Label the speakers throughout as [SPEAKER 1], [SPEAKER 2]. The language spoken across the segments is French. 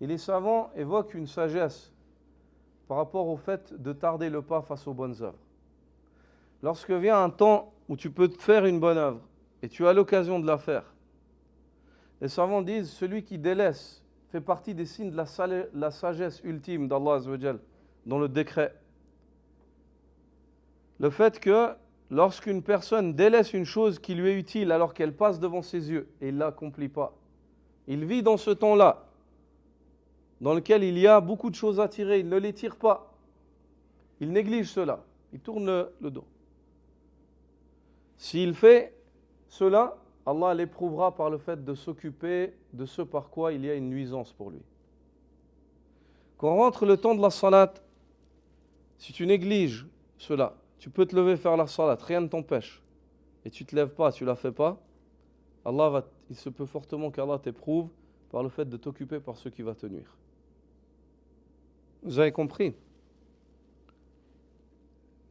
[SPEAKER 1] Et les savants évoquent une sagesse par rapport au fait de tarder le pas face aux bonnes œuvres. Lorsque vient un temps où tu peux faire une bonne œuvre et tu as l'occasion de la faire, les savants disent celui qui délaisse fait partie des signes de la sagesse ultime d'Allah Azza wa Jal dans le décret. Le fait que lorsqu'une personne délaisse une chose qui lui est utile alors qu'elle passe devant ses yeux et il ne l'accomplit pas, il vit dans ce temps-là dans lequel il y a beaucoup de choses à tirer, il ne les tire pas, il néglige cela, il tourne le dos. S'il fait cela, Allah l'éprouvera par le fait de s'occuper de ce par quoi il y a une nuisance pour lui. Quand rentre le temps de la salat, si tu négliges cela, tu peux te lever faire la salat, rien ne t'empêche, et tu ne te lèves pas, tu ne la fais pas, il se peut fortement qu'Allah t'éprouve par le fait de t'occuper par ce qui va te nuire. Vous avez compris?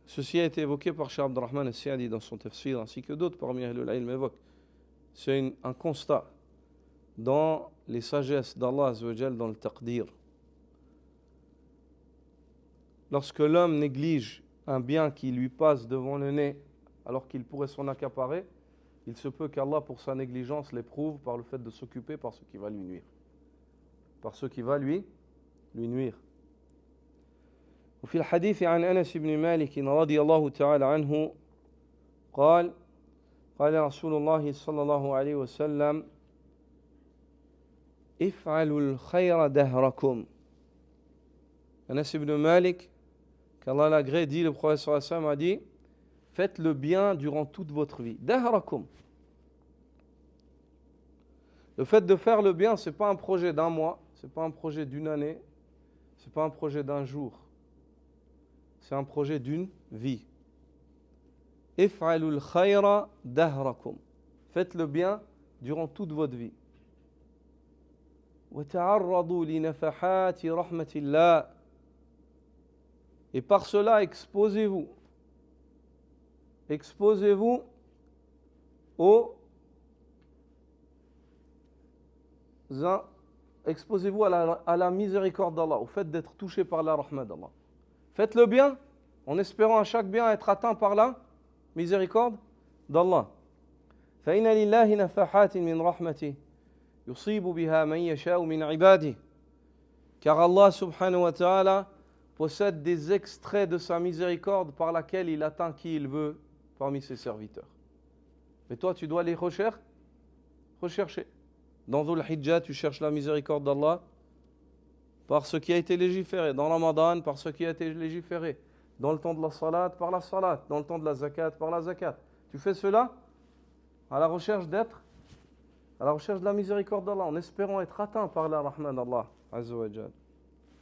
[SPEAKER 1] Ceci a été évoqué par Cheikh Abdurrahman al-Sa'di dans son tafsir, ainsi que d'autres parmi Ahlul Ilm évoquent. C'est un constat dans les sagesses d'Allah Azza wa Jal dans le taqdir. Lorsque l'homme néglige un bien qui lui passe devant le nez alors qu'il pourrait s'en accaparer, il se peut qu'Allah, pour sa négligence, l'éprouve par le fait de s'occuper par ce qui va lui nuire. Par ce qui va lui nuire. وفي الحديث عن أنس بن مالك رضي الله تعالى عنه قال رسول الله صلى الله عليه وسلم افعلوا الخير دهركم. Anas ibn Malik, qu'Allah l'agrée, dit, le prophète sallallahu alayhi wa sallam a dit, faites le bien durant toute votre vie. Dahrakum. Le fait de faire le bien, ce n'est pas un projet d'un mois, ce n'est pas un projet d'une année, ce n'est pas un projet d'un jour. C'est un projet d'une vie. If'alul khayra dahrakum. Faites le bien durant toute votre vie. Wa ta'arradu li nafahati rahmatillah. Et par cela, exposez-vous. Exposez-vous à la miséricorde d'Allah, au fait d'être touché par la rahma d'Allah. Faites le bien en espérant à chaque bien être atteint par la miséricorde d'Allah. فَإِنَّ لِلَّهِ نَفَحَاتٍ مِّن رَحْمَتِهِ يُصِيبُ بِهَا مَن يَشَاءُ مِنْ عِبَادِهِ. Car Allah subhanahu wa ta'ala possède des extraits de sa miséricorde par laquelle il atteint qui il veut parmi ses serviteurs. Mais toi, tu dois les rechercher. Dans Dhul Hijjah, tu cherches la miséricorde d'Allah par ce qui a été légiféré. Dans Ramadan, par ce qui a été légiféré. Dans le temps de la salat, par la salat. Dans le temps de la zakat, par la zakat. Tu fais cela à la recherche de la miséricorde d'Allah, en espérant être atteint par la rahman d'Allah Azza wa Jal.